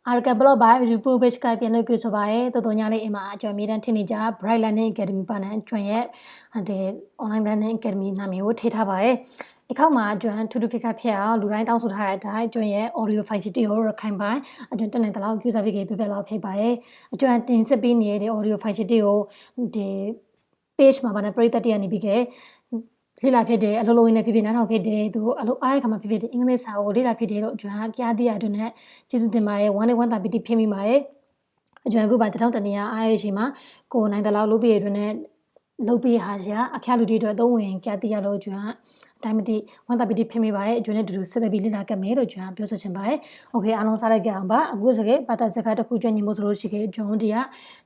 article by report page ကပြန်လို့ကြဆိုပါရယ်တော်တော်ညာလေးအိမ်မှာကျွန်တော်အမြဲတမ်းထင်နေကြ Bright Learning Academy ပါနဲ့ကျွန်ရဲ့ဒီ online learning academy နာမည်ကိုထည့်ထားပါရယ်အခါမှာကျွန်ထူးထူးခက်ခက်ဖြစ်အောင်လူတိုင်းတောင်းဆိုထားတဲ့အတိုင်းကျွန်ရဲ့ audio file တွေကိုရခိုင်ပိုင်းကျွန်တက်နေတဲ့လောက် user တွေပြပြလောက်ဖြစ်ပါရယ်ကျွန်တင်ဆက်ပေးနေတဲ့ audio file တွေကိုဒီ page မှာပါနဲ့ပရိသတ်တွေကနေပြီးခဲ့လေ့လာဖြစ်တယ်အလုံးလုံးနဲ့ဖြစ်ဖြစ်နားထောင်ဖြစ်တယ်သူအလုံးအားရခါမှာဖြစ်ဖြစ်အင်္ဂလိပ်စာကိုလေ့လာဖြစ်တယ်လို့ကျွန်တော်ကြားသိရတဲ့နဲ့ကျေးဇူးတင်ပါတယ်1 တာပီတီဖြစ်မိပါတယ်ကျွန်တော်အခုပါတောင်းတနေရအားရရှိမှာကိုနိုင်တလောက်လုပ်ပြရတဲ့နဲ့လုပ်ပြဟာရှာအခါလူတွေအတွက်သုံးဝင်ကြားသိရလို့ကျွန်တော်အတိုင်းမသိ1 တာပီတီဖြစ်မိပါတယ်ကျွန်တော်တို့ဆက်လက်ပြီးလေ့လာခဲ့မယ်လို့ကျွန်တော်ပြောဆိုချင်ပါတယ်โอเคအားလုံးစားလိုက်ကြအောင်ပါအခုဆိုခဲ့ဘာသာစကားတစ်ခုကျွမ်းကျင်ဖို့ဆိုလို့ရှိခဲ့ကျွန်တော်တို့က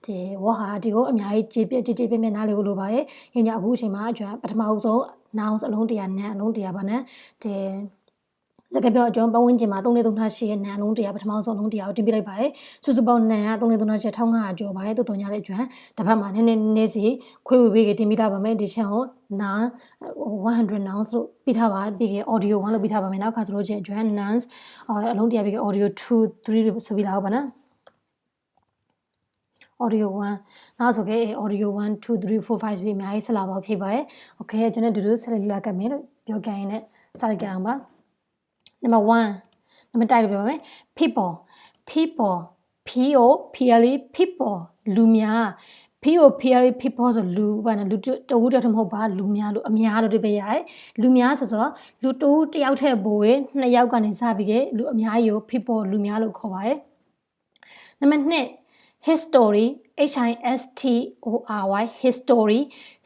ဒီဝါဟာဒီကိုအများကြီးကြေပြနားလေးကိုလိုပါတယ်ညညအခုအချိန်မှာကျွန်တော်ပထမဆုံး nouns အလုံး100နဲ့အလုံး100ပါနဲ့ဒီစကားပြောအကြောင်းပတ်ဝန်းကျင်မှာ3-3ရှိရဲ့နာမ်အလုံး100ပထမဆုံးအလုံး100ကိုတင်ပြလိုက်ပါတယ်စုစုပေါင်းနာမ်က3-3ရှိ1500ကျော်ပါတယ်တော်တော်ညာတဲ့အကျွမ်းတစ်ဖက်မှာနည်းနည်းစီခွေဝေပေးတင်ပြထားပါမယ်ဒီရှင်းကိုနာ100 nouns လို့ပြထားပါပြီးခဲ့ audio 1လို့ပြထားပါမယ်နောက်ခါဆိုလို့ချင်းအကျွမ်း nouns အလုံး100ပြီးခဲ့ audio 2 3လို့ဆိုပြီးလာပါနော်audio 1နောက်ဆိုခဲ့ audio 1 2 3 4 5ပြီးအများကြီးဆက်လာပါဖြစ်ပါတယ်โอเคကျွန်တော်တို့ဆက်လက်ခဲ့မယ်လို့ပြောကြရင်လည်းစလိုက်ကြအောင်ပါ number 1 number တိုက်လို့ပြောပါမယ် people people people လူများ people ဆိုလူဘာနဲ့လူတဝူတည်းမဟုတ်ပါလူများလို့အများလို့တွေပဲရတယ်လူများဆိုတော့လူတဝူတယောက်ထက်ပိုရင်2ယောက်ကနေစပြီးခဲ့လူအများကြီးကို people လူများလို့ခေါ်ပါတယ် number 2 history history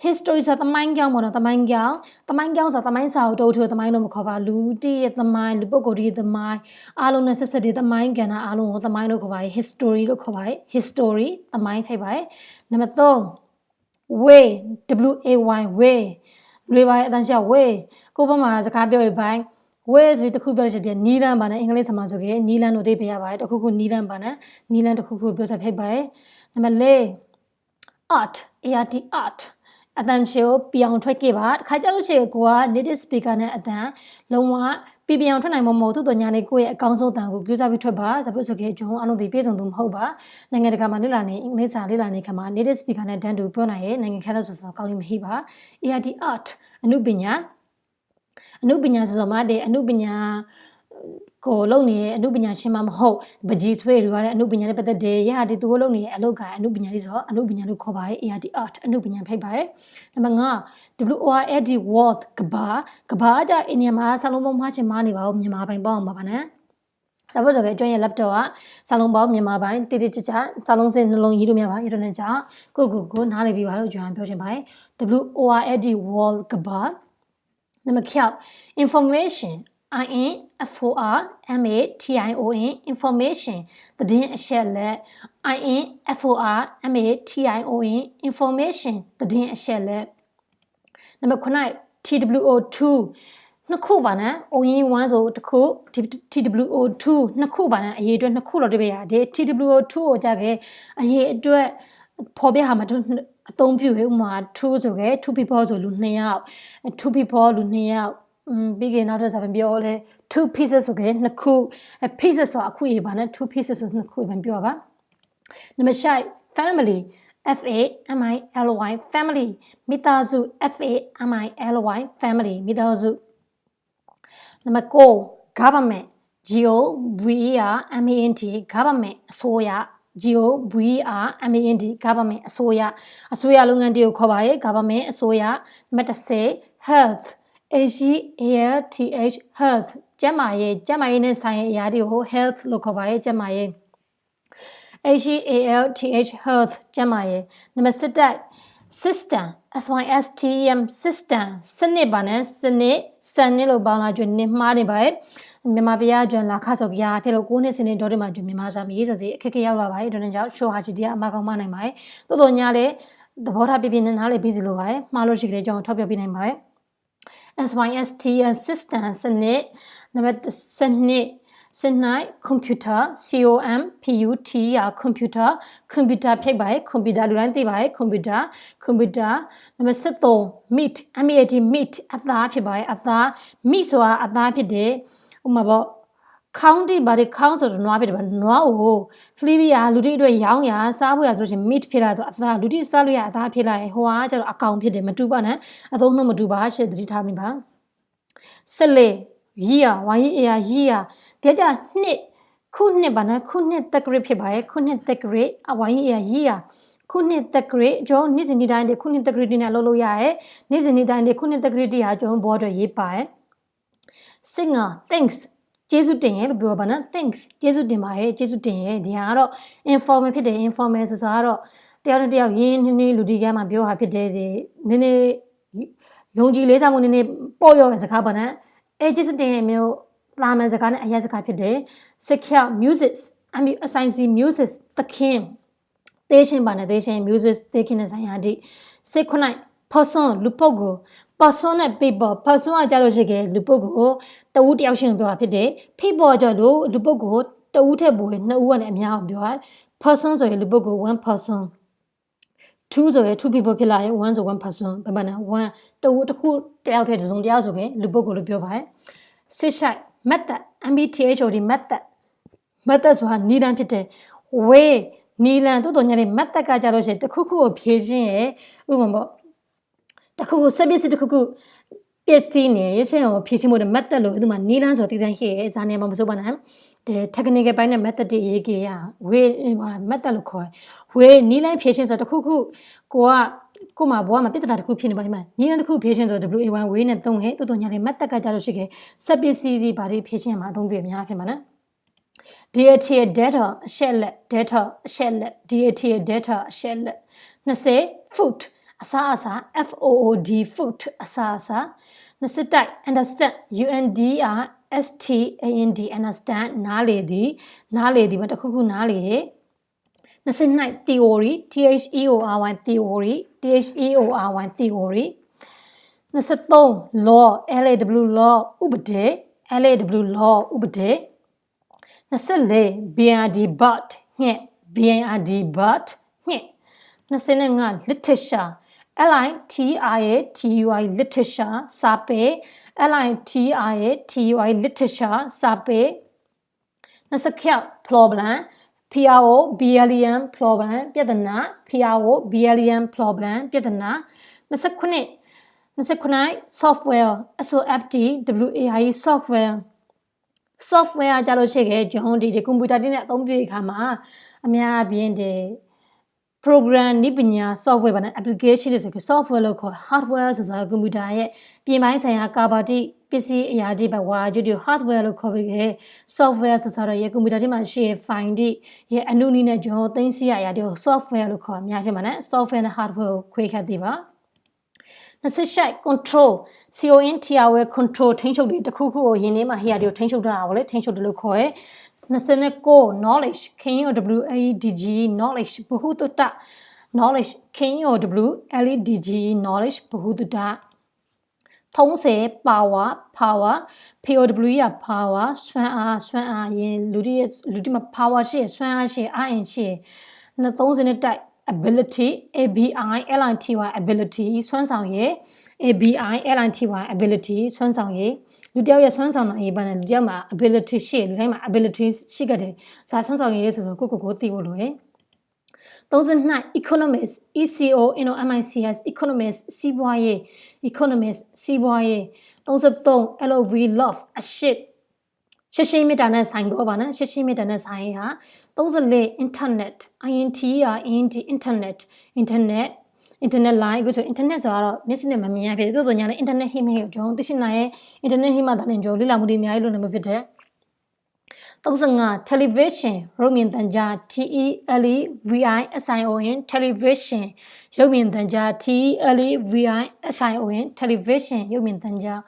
history ဆိုသမိုင်းကြောင်းပေါ့နော်သမိုင်းကြောင်းဆိုသမိုင်းစာအုပ်တို့ထသမိုင်းလို့မခေါ်ပါလူတည်းရဲ့သမိုင်းလူပုဂ္ဂိုလ်ရဲ့သမိုင်းအားလုံးနဲ့ဆက်ဆက်တဲ့သမိုင်းကဏ္ဍအားလုံးကိုသမိုင်းလို့ခေါ်ပါတယ် history လို့ခေါ်ပါတယ် history သမိုင်းဖြစ်ပါတယ်နံပါတ်3 way way လွေပါအတန်းရှာ way ကိုဘမှာစကားပြောရပိုင်းway ဆိုတခုပြောချင်တယ်နီလန်ပါနဲ့အင်္ဂလိပ်စာမှာဆိုခဲ့နီလန်လို့အဓိပ္ပာယ်ရပါတယ်တခုခုနီလန်ပါနဲ့နီလန်တခုခုပြောစဖြစ်ပါတယ်နံပါတ်4 art art အတန်ရှေကိုပြောင်းထွက်ခဲ့ပါတခါကြလို့ရှိရင်ကိုက native speaker နဲ့အတန်လုံးဝပြောင်းထွက်နိုင်မှာမဟုတ်သူ့တော်ညာလေးကိုယ့်ရဲ့အကောင်းဆုံးအတန်ကိုပြောစားပြီးထွက်ပါဆိုပြီးဆိုခဲ့ကျွန်တော်အလုံးသိပြေဆုံးသူမဟုတ်ပါနိုင်ငံတကာမှာလေ့လာနေအင်္ဂလိပ်စာလေ့လာနေခါမှာ native speaker နဲ့တန်းတူပြောနိုင်ရဲ့နိုင်ငံခက်တဲ့ဆိုတော့ကောင်းရင်မရှိပါ art အနုပညာဆိုတော့မှတဲ့အနုပညာကိုလုပ်နေတဲ့အနုပညာရှင်မှမဟုတ်ပကြီးဆွေးလိုရတဲ့အနုပညာနဲ့ပတ်သက်တဲ့ရဟာဒီသူလုပ်နေတဲ့အလုပ်ကအနုပညာလေးဆိုတော့အနုပညာလို့ခေါ်ပါတယ် art အနုပညာဖိတ်ပါတယ်နံပါတ်5 word ကဘာကြအင်ဒီယံမှာစာလုံးပေါင်းမှားချင်မှားနေပါဦးမြန်မာပိုင်းပေါ့အောင်ပါနဲ့ဒါပေမဲ့ဆိုကြကျွန်ရဲ့ laptop ကစာလုံးပေါင်းမြန်မာပိုင်းတိတိကျကျစာလုံးစင်းနှလုံးရေးလို့မရပါဘူးအဲ့ဒါနဲ့ကြောင့်ကိုနားလည်ပြီးပါလို့ကျွန်တော်ပြောချင်ပါတယ် word ကဘာနံပါတ်6 information information သတင်းအချက်လက် information သတင်းအချက်လက်နံပါတ်9 TWO2 နှစ်ခုပါနော် OE1 ဆိုတစ်ခု TWO2 နှစ်ခုပါနော်အရေးအတွက်နှစ်ခုတော့တပည့်ရတယ် TWO2 ကိုကြခဲ့အရေးအတွက်ဖော်ပြဟာမှာအသုံးပြုရဥမာ2ဆိုခဲ့2 people ဆိုလူ2ယောက်2 people လူ2ယောက်ပြီးကြနောက်ထပ်စာပြောလဲ2 pieces ဆိုခဲ့နှစ်ခု pieces ဆိုအခုရေးပါနဲ့2 pieces ဆိုနှစ်ခုပဲပြောပါနံပါတ်6 family family မိသားစု family မိသားစုနံပါတ်9 government government အစိုးရgovernment အစိုးရလုပ်ငန်းတွေကိုခေါ်ပါရဲ့ government အစိုးရနံပါတ်10 health health ကျန်းမာရေးနဲ့ဆိုင်ရာအရာတွေကို health လို့ခေါ်ပါရဲ့ကျန်းမာရေး health ကျန်းမာရေးနံပါတ်system system စနစ်ပါနဲ့စနစ်လို့ပေါင်းလာကျွန်းနေမှားနေပါရဲ့မြန်မာပြည်ကျွန်းလာခါဆိုကြရဖြစ်လို့9နှစ်စနစ်ဒေါ်တွေမှာကျွန်းမြန်မာစာမရေးဆိုစီအခက်ခဲရောက်လာပါရဲ့ဒါနဲ့ကြောင့် show ဟာချီတရားအမကောင်းမနိုင်ပါရဲ့တိုးတော်ညာလေသဘောထားပြပြနဲ့နားလေပြီးစီလိုပါရဲ့မှားလို့ရှိကြတဲ့အကြောင်းထောက်ပြပြနိုင်ပါရဲ့ system စနစ်နံပါတ်12 computer computer ဖြစ်ပါရဲ့ computer လူတိုင်းသိပါရဲ့ computer နံပါတ်13 meat အသားဖြစ်ပါရဲ့အသား meat ဆိုတာအသားဖြစ်တယ်ဥပမာပေါ့ county ဘာတွေ count ဆိုတော့နွားဖြစ်တယ်ဗျနွားကိုလှီးပြီးရလူတိအတွက်ရောင်းရစားဖို့ရဆိုရှင် meat ဖြစ်လာတော့အသားလူတိစားလို့ရအသားဖြစ်လာရင်ဟိုကကျတော့အကောင်ဖြစ်တယ်မတူပါနဲ့အသုံးနှုန်းမတူပါရှစ်သတိထားမိပါဆက်လေ year year ဒါနှစ်ခုနှစ်ပါနော်ခုနှစ်သက်ဂရစ်ဖြစ်ပါရဲ့ခုနှစ်သက်ဂရစ်year ခုနှစ်သက်ဂရစ်ကျွန်တော်နေ့စဉ်နေ့တိုင်းခုနှစ်သက်ဂရစ်နဲ့လုပ်လို့ရရဲ့နေ့စဉ်နေ့တိုင်းခုနှစ်သက်ဂရစ်တွေဟာကျွန်တော်ဘောအတွက်ရေးပါရဲ့ singer thanks ကျေးဇူးတင်ရဲ့လို့ပြောပါနော် thanks ကျေးဇူးတင်ပါရဲ့ကျေးဇူးတင်ရဲ့ဒီဟာကတော့ informal ဖြစ်တယ် informal ဆိုတော့တယောက်နဲ့တယောက်ရင်းနှီးလူတီကမ်းမှာပြောဟာဖြစ်တယ်နည်းနည်းယုံကြည်လေးစားမှုနည်းနည်းပေါ့ရော့ရဲ့စကားပါနော်ကျေးဇူးတင်ရဲ့မျိုးလာမယ်စကားနဲ့အရက်စကားဖြစ်တယ် secure music အဆိုင်စီ music သခင်တေးရှင်ပါနဲ့တေးရှင် music တေးခင်နဲ့ဆိုင်ရာဒီစိတ်ခုနိုင် person လူပုဂ္ဂိုလ် person နဲ့ people person ကကြလို့ရှိခဲ့လူပုဂ္ဂိုလ်တဦးတယောက်ရှင်ပြောတာဖြစ်တယ် people ကကြလို့လူပုဂ္ဂိုလ်တဦးထက်ပိုနှစ်ဦးကလည်းအများအောင်ပြောတာ person ဆိုရင်လူပုဂ္ဂိုလ် one person two ဆိုရင် two people ဖြစ်လာရင် one ဆို one person ဘယ်မှာလဲ one တဦးတစ်ခုတယောက်တည်းတစ်စုံတယောက်ဆိုရင်လူပုဂ္ဂိုလ်လို့ပြောပါတယ် sit shy method method method ဆိုတာနီလန်ဖြစ်တယ် way နီလန်တို့ညာလေး method ကကြလို့ရှိရင်တစ်ခုခုကိုဖြည့်ခြင်းရဲ့ဥပမာပေါ့တစ်ခုခုစက်ပစ္စည်းတစ်ခုခုပစ္စည်းနဲ့ရချင်းကိုဖြည့်ခြင်းမို့တဲ့ method လို့ဒီမှာနီလန်ဆိုတည်တန်းရှိရဲ့ဇာနေမှာမစိုးပါနဲ့ဒီ technical ပိုင်းနဲ့ method တွေရေးကြရ way method လို့ခေါ် way နီလန်ဖြည့်ခြင်းဆိုတစ်ခုခုကိုမှာဘောကမှာပြဿနာတစ်ခုဖြစ်နေပါလိမ့်မယ်နီလန်တစ်ခုဖြည့်ခြင်းဆို WA1 way နဲ့သုံးခဲ့တို့ညာလေး method ကကြလို့ရှိခဲ့စက်ပစ္စည်းတွေဘာတွေဖြည့်ခြင်းမှာအသုံးပြအများဖြစ်မှာနော်data data အချက်လက် data အချက်လက် data data အချက်လက်20 food အစားအစာ food food အစားအစာ20တိုက် understand understand understand နားလေသည်မတခုခုနားလေရဲ့20နိုင် theory theory theory theory theory 23 law law ဥပဒေ law ဥပဒေ24 BRD but ညက် BRD but ညက်25 literature LITERATUI literature စာပေ LITERATUI literature စာပေ26 problem PROBLEM problem ပြဿနာ PROBLEM problem ပြဿနာ29 software SOFTWARE software ကြလို့ရှိခဲ့ကျွန်တော်ဒီကွန်ပျူတာတင်းနဲ့အသုံးပြုတဲ့အခါမှာအများအပြားတဲ့ program နည်းပညာ software ပါနဲ့ application တွေဆိုပြီး software လို့ခေါ် hardware ဆိုတာကွန်ပျူတာရဲ့ပြင်ပိုင်းဆိုင်ရာကာဘာတိပစ္စည်းအရာတွေပဲဝါကျွတ် hardware လို့ခေါ်ပြီး software ဆိုတာရဲ့ကွန်ပျူတာတွေမှာရှိတဲ့ file တွေရဲ့အနုနည်းနဲ့ကျွန်တော်သိသိရအရာတွေကို software လို့ခေါ်အများဖြစ်မှာနဲ့ software နဲ့ hardware ကိုခွဲခတ်သေးပါ28 control control ထိန်းချုပ်တွေတခုခုကိုယင်ထဲမှာဟိယာတွေကိုထိန်းချုပ်ထားတာပေါ့လေထိန်းချုပ်တယ်လို့ခေါ်ရဲ29 knowledge KNOWLEDG knowledge ဘဟုတုတ knowledge KNOWLEDG knowledge ဘဟုတုတ30 power POWER ရ power စွမ်းအားရင်လူတွေမှာ power ရှိရစွမ်းအားရှိရအားအင်ရှိရ30တိုက် ability ABILITY ability စွမ်းဆောင်ရည် ABILITY ability စွမ်းဆောင်ရည်လူတယောက်ရဲ့စွမ်းဆောင်နိုင်ရည်ပါနဲ့လူတယောက်မှာ ability ရှိလူတိုင်းမှာ ability ရှိကြတယ်ဇာစွမ်းဆောင်ရည်ဆိုကိုသိဖို့လိုရယ်32 economics ECONOMICS economics စီးပွားရေး economics စီးပွားရေး33 LOV love အရှိရှင်းမေတ္တာနဲ့ဆိုင်တော့ပါနော်ရှင်းမေတ္တာနဲ့ဆိုင်ဟာ34 internet internet line ကိုဆို internet ဆိုတော့မျက်စိနဲ့မမြင်ရဖြစ်တယ်သို့ဆိုညာလည်း internet ဟိမဟိကျွန်တော်သိရှိနိုင်ရဲ့ internet ဟိမှတာနဲ့ကျွန်တော်လေ့လာမှုတွေအများကြီးလုပ်နေမှာဖြစ်တယ်35 television ရုပ်မြင်သံကြား TELEVISION television ရုပ်မြင်သံကြား TELEVISION television ရုပ်မြင်သံကြား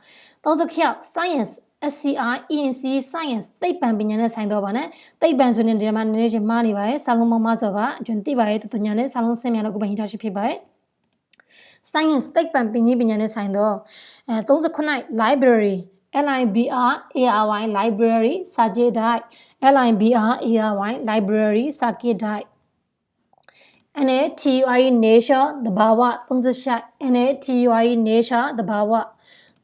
36 science SCIENC science သိပ္ပံပညာနဲ့ဆိုင်တော့ပါနဲ့သိပ္ပံဆိုတဲ့နေရာမှာနည်းနည်းချင်းမှားနေပါရဲ့စာလုံးမဆိုပါကျွန်တော်သိပါရဲ့တူညာနဲ့စာလုံးဆင်းမြန်တော့ကိုပဲဟိထားရှိဖြစ်ပါရဲ့ science သိပ္ပံပညာနဲ့ဆိုင်တော့39 library LIBRARY library စာကြည့်တိုက် LIBRARY library စာကြည့်တိုက် NATUI nature သဘာဝ38 NATUI nature သဘာဝ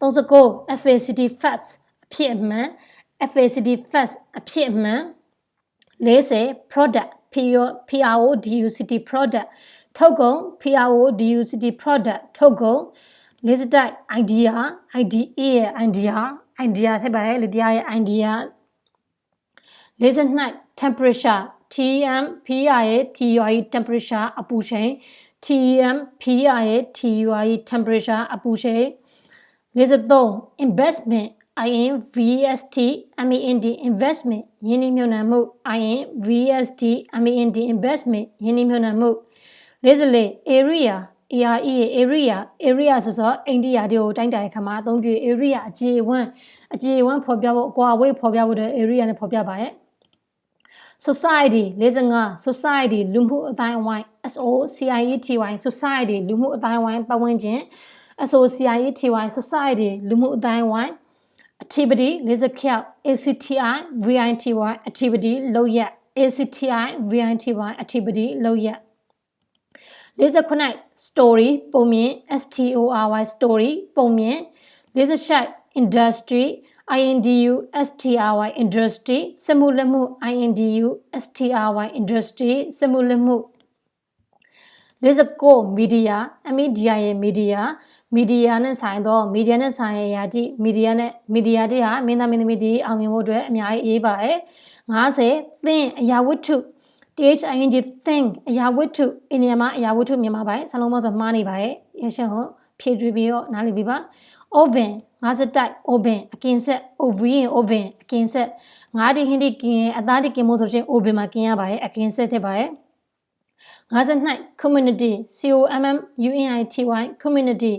39 FACT facts အဖြစ်အမှန် FACD first အဖြစ်အမှန်40 product PRODUCT product ထုတ်ကုန် PRODUCT product ထုတ်ကုန်40တိုက် idea IDEA ရဲ့ idea ဖြစ်ပါတယ်လေတရားရဲ့ idea 40 temperature TEMPERATURE temperature အပူချိန် TEMPERATURE temperature အပူချိန်43 investment INVEST MENT investment ယင်းနှိမ့်ညွှန်မှု INVEST MENT investment ယင်းနှိမ့်ညွှန်မှု44 area area ဆိုတော့အိန္ဒိယတွေကိုတိုင်းတာတဲ့ခါမှာအသုံးပြု area အခြေအဝန်းဖော်ပြဖို့အကွာအဝေးဖော်ပြဖို့တဲ့ area နဲ့ဖော်ပြပါရဲ့ society 45 society လူမှုအတိုင်းအဝိုင်း SOCIETY society လူမှုအတိုင်းအဝိုင်းပတ်ဝန်းကျင် SOCIETY society လူမှုအတိုင်းအဝိုင်း activity 46 ACTI VITY activity လုပ်ရက် ACTI VITY activity လုပ်ရက်49 story ပုံမြင် STORY story ပုံမြင်48 industry INDU STRY industry စက်မှုလက်မှု INDU STRY industry စက်မှုလက်မှု49 media media ရဲ့ media နဲ့ဆိုင်တော့ media နဲ့ဆိုင်ရရာတိ media တွေဟာမင်းသားမင်းသမီးတွေအောင်မြင်ဖို့အတွက်အများကြီးအရေးပါတယ်50 thing အရာဝတ္ထု THING thing အရာဝတ္ထုအင်းနေရာမှာအရာဝတ္ထုမြန်မာပိုင်းစလုံးမဆိုမှားနေပါရဲ့ရရှင်းဟောဖြည့်တွေ့ပြီးတော့နားလည်ပြီးပါ oven 50တိုက် oven အကင်ဆက် oven အကင်ဆက်ငါးဒီဟင်းဒီကင်အသားဒီကင်မို့ဆိုရင် oven မှာကင်ရပါရဲ့အကင်ဆက်ဖြစ်ပါရဲ့52 community COMMUNITY community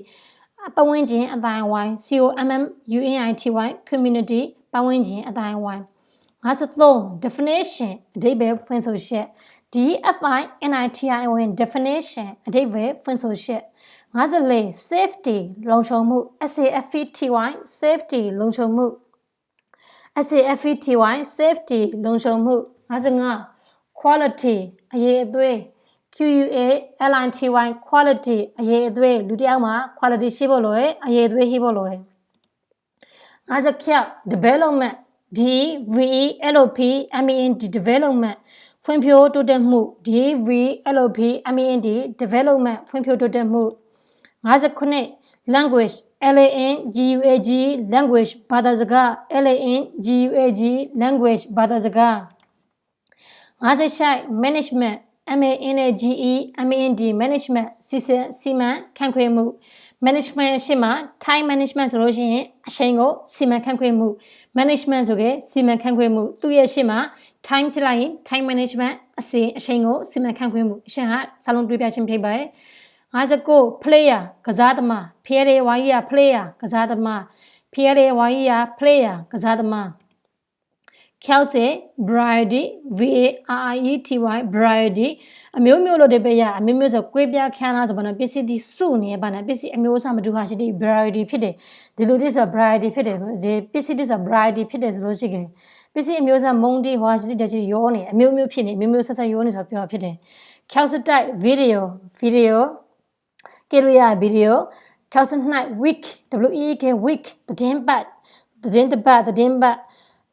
ပတ်ဝန်းကျင်အတိုင်းအဝိုင်း COMMUNITY community ပတ်ဝန်းကျင်အတိုင်းအဝိုင်း53 definition အဓိပ္ပာယ်ဖွင့်ဆိုချက် DEFINITION definition အဓိပ္ပာယ်ဖွင့်ဆိုချက်54 safety လုံခြုံမှု SAFETY safety လုံခြုံမှု SAFETY safety လုံခြုံမှု55 quality အရေးအသွေး QUALITY quality အရေးအသွေးလူတစ်ယောက်မှာ quality ရှိဖို့လိုရယ်အရေးအသွေးရှိဖို့လိုရယ်56 development DEVELOPMENT development ဖွံ့ဖြိုးတိုးတက်မှု DEVELOPMENT development ဖွံ့ဖြိုးတိုးတက်မှု59 language LANGUAGE language ဘာသာစကား LANGUAGE language ဘာသာစကား56 management MANAGEMENT management စီမံခန့်ခွဲမှု management ရှေ့မှာ time management ဆိုလို့ရှိရင်အချိန်ကိုစီမံခန့်ခွဲမှု management ဆိုခဲ့စီမံခန့်ခွဲမှုသူ့ရဲ့ရှေ့မှာ time ကြည့်လိုက်ရင် time management အချိန်ကိုစီမံခန့်ခွဲမှုအရှင်ဟာစာလုံးတွေးပြခြင်းဖြစ်ပါတယ်59 player ကစားသမား PLAYER player ကစားသမား PLAYER player ကစားသမား60 variety VARIETY variety အမျိုးမျိုးလို့တပည့်ရအမျိုးမျိုးဆိုကွေးပြားခန်းလားဆိုဘာလို့ပစ္စည်းဒီစုနေဘာနဲ့ပစ္စည်းအမျိုးအစားမတူဟာရှိတဲ့ variety ဖြစ်တယ်ဒီလိုတိဆို variety ဖြစ်တယ်ဒီပစ္စည်းဒီဆို variety ဖြစ်တယ်ဆိုလို့ရှိရင်ပစ္စည်းအမျိုးအစားမုံတီဟွာရှိတဲ့ချီရောနေအမျိုးမျိုးဖြစ်နေအမျိုးမျိုးဆက်ဆက်ရောနေဆိုပြောဖြစ်တယ်60 type video ကေရယာဗီဒီယို60 week WEEK week သတင်းပတ်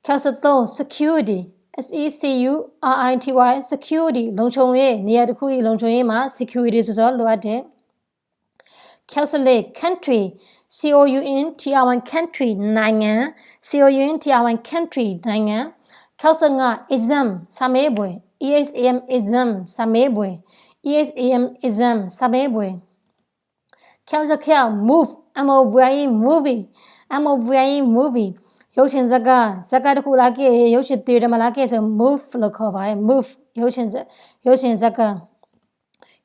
63 security SECURITY security လုံခြုံရေးနေရာတစ်ခုလုံခြုံရေးမှာ security ဆိုတော့လိုအပ်တယ်64 country COUNTRY country နိုင်ငံ COUNTRY country နိုင်ငံ65 exam စာမေးပွဲ EXAM exam စာမေးပွဲ EXAM exam စာမေးပွဲ66 move movie ရုပ်ရှင်ဇာတ်ကားတစ်ခုလာခဲ့ရုပ်ရှင်သေတယ်မလားခဲ့ဆို move လို့ခေါ်ပါတယ် move ရုပ်ရှင်ဇာတ်ကား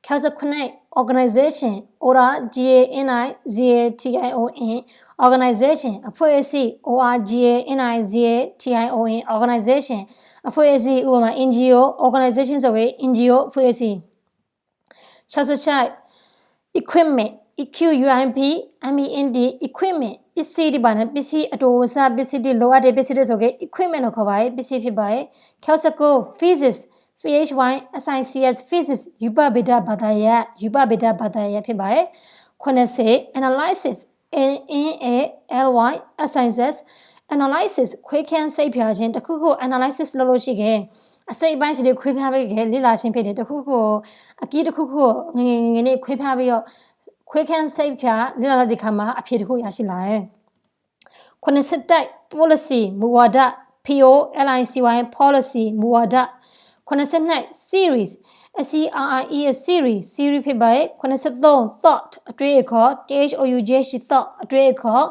69 organization ORGANIZATION organization အဖွဲ့အစည်း ORGANIZATION organization အဖွဲ့အစည်းဥပမာ NGO organization ဆိုရင် NGO အဖွဲ့အစည်း66 equipment EQUIPMENT equipment ပစ္စည်းဒီပါနဲ့ပစ္စည်းအတူအစားပစ္စည်းတွေလိုအပ်တဲ့ပစ္စည်းတွေဆိုခဲ့ equipment လို့ခေါ်ပါတယ်ပစ္စည်းဖြစ်ပါတယ်69 physics PHYSICS physics ယူပဗေဒဘာသာရပ်ဖြစ်ပါတယ်80 analysis NALYSIS analysis ခွဲခန်းစိတ်ဖြာခြင်းတစ်ခုခု analysis လုပ်လို့ရှိခဲ့အစိတ်အပိုင်းစီတွေခွဲဖြားပေးခဲ့လေ့လာခြင်းဖြစ်တယ်တစ်ခုခုအကီးတစ်ခုခုငငယ်နဲ့ခွဲဖြားပြီးတော့ခွဲခန်းစိတ်ဖြာလေ့လာတဲ့အခါမှာအဖြေတစ်ခုရရှိလာတယ်ခုနှစ်စစ်တိုက် policy မူဝါဒ POLICY policy မူဝါဒခုနှစ်စစ်နိုင် series series ဖြစ်ပါရဲ့ခုနှစ်စစ်သုံး thought အတွေ့အခေါ် thought အတွေ့အခေါ်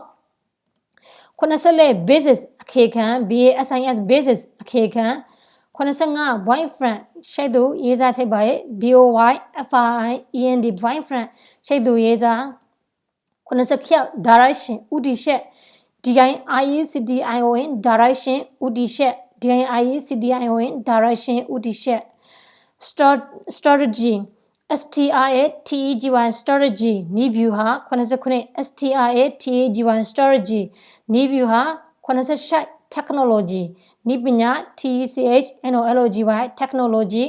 ခုနှစ်စစ်လေး basis အခြေခံ BASIS basis အခြေခံခုနှစ်စစ်ငါ boyfriend ရှိသူရေးစားဖြစ်ပါရဲ့ BOYFRIEND boyfriend ရှိသူရေးစားခုနှစ်စစ်ဖြောက် direction ဥတီရှက် DIRECTION direction ဥတီရှက် DIRECTION direction ဥတီရှက် strategy STRATEGY strategy နည်းဗျူဟာ89 STRATEGY strategy နည်းဗျူဟာ98 technology နည်းပညာ TECHNOLOGY technology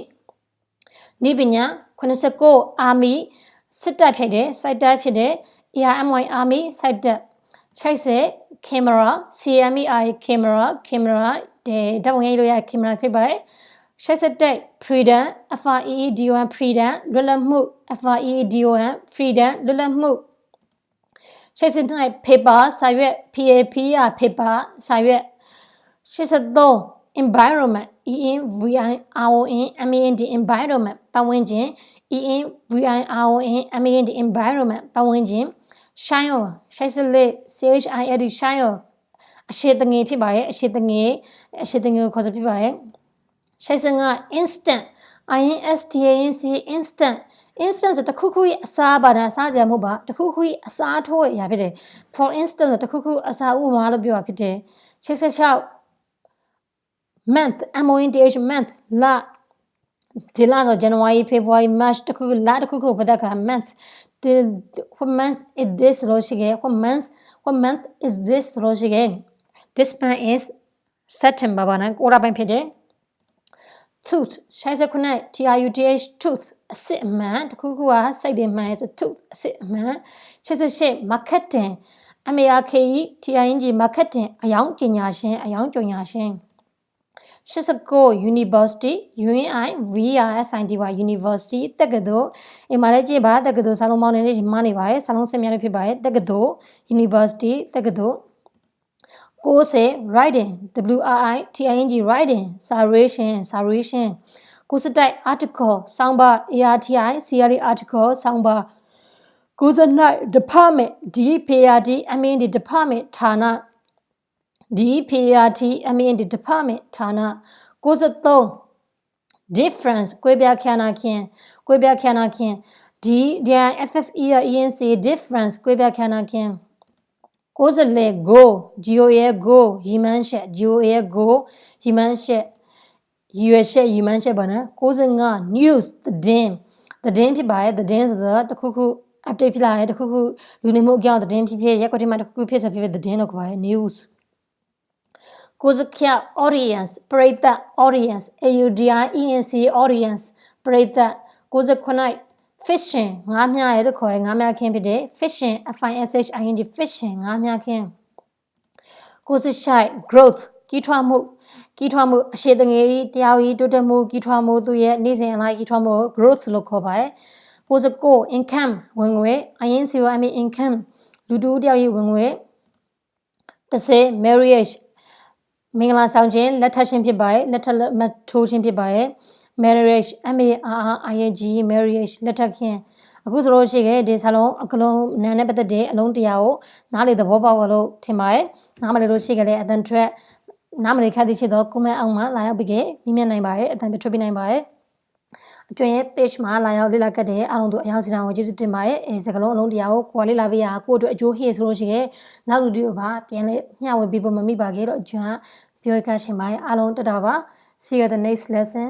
နည်းပညာ89 army စစ်တပ်ဖြစ်တယ်စိုက်တပ်ဖြစ်တယ် ARMY army စိုက်တပ်60 camera CMEI camera ဓာတ်ပုံရိုက်လို့ရ camera ဖြစ်ပါတယ်61 freedom FREEDOM freedom လွတ်လပ်မှု FREEDOM freedom လွတ်လပ်မှု62 paper စာရွက် PAPR paper စာရွက်63 environment ENVIRONMENT environment ပတ်ဝန်းကျင် ENVIRONMENT environment ပတ်ဝန်းကျင် shine64 CHILD shine အရှိတငယ်ဖြစ်ပါရဲ့အရှိတငယ်ကိုခေါ်ဆိုဖြစ်ပါရဲ့65 instant instant ဆိုတခုခုရဲ့အစားပါတာအစားကြမဟုတ်ပါတခုခုရဲ့အစားထိုးရဖြစ်တယ် for instance တခုခုအစားဥပမာလို့ပြောတာဖြစ်တယ်66 month month လဒီလဆို January February March တခုခုလတခုခုပတ်သက်ခါ month what month is this လို့ရှိခဲ့ what month is this လို့ရှိခဲ့ this month is September ပါနော်ကိုရပိုင်းဖြစ်တယ်tooth 69 TRUTH tooth အစစ်အမှန်တခုခုကစိတ်တွေမှန်ရဲ့ဆို tooth အစစ်အမှန်68 marketing MARKETING marketing အယောင်ပညာရှင်အယောင်ပညာရှင်89 university UNIVERSITY university တက္ကသိုလ်အိမ်မှာလည်းကြည့်ပါတက္ကသိုလ်စာလုံးပေါင်းနေနေမှနေပါရဲ့စာလုံးစများလည်းဖြစ်ပါရဲ့တက္ကသိုလ် university တက္ကသိုလ်90 writing WRITING writing saration 90 article ဆောင်းပါ ARTI CRE article ဆောင်းပါ90 department DPART department ဌာန DPART department ဌာန93 difference ကွဲပြားခန္ဓာခြင်းDFFERENC difference ကွဲပြားခန္ဓာခြင်း90 go GO ရီမန်းရှက် GO ရီမန်းရှက်ရီမန်းရှက်ပါနော်95 news သတင်းဖြစ်ပါရဲ့သတင်းဆိုတော့တခုခု update ဖြစ်လာရဲ့တခုခုလူနေမှုအကြောင်းသတင်းဖြစ်ရက်ကွက်ထဲမှာတခုခုဖြစ်သတင်းလို့ခေါ်ပါရဲ့ news 90 audience ပရိသတ် audience AUDIENC audience ပရိသတ်99 fishing ငါးမြရဲလို့ခေါ်ရဲငါးမြခင်းဖြစ်တယ် fishing FISHING fishing ငါးမြခင်း96 growth ကြီးထွားမှုအရှိတငယ်တရားကြီးတိုးတက်မှုကြီးထွားမှုသူရဲ့နေ့စဉ်အလိုက်ကြီးထွားမှု growth လို့ခေါ်ပါတယ်99 income ဝင်ငွေ INCOM income လူတူတရားကြီးဝင်ငွေ10 marriage မင်္ဂလာဆောင်ခြင်းလက်ထပ်ခြင်းဖြစ်ပါတယ်လက်ထပ်မထိုးခြင်းဖြစ်ပါတယ် marriage MARRIAGE marriage လက်ထပ်ခြင်းအခုဆိုလို့ရှိခဲ့ဒီစာလုံးအကလုံးနာနဲ့ပတ်သက်တဲ့အလုံးတရားကိုနားလေသဘောပေါက်လို့ထင်ပါတယ်နားမလည်လို့ရှိခဲ့တဲ့အတန်ထွက်နားမလည်ခက်သည်ရှိတော့ comment အောက်မှာလာရောက်ပြီးမြင်မြင်နိုင်ပါတယ်အတန်ပြထွက်ပြနိုင်ပါတယ်အတွင်းရဲ့ page မှာလာရောက်လေ့လာကတဲ့အားလုံးတို့အရောက်စီတာကိုကျေးဇူးတင်ပါတယ်အဲစကလုံးအလုံးတရားကိုကိုယ်လေ့လာပေးရကိုအတွက်အကျိုးဟေ့ဆိုလို့ရှိခဲ့နောက်လူတို့ဘာပြန်လဲမျှဝေပေးဖို့မမိပါခဲ့တော့ကျွန်တော်ပြောရချင်ပါတယ်အားလုံးတက်တာပါ see you at the next lesson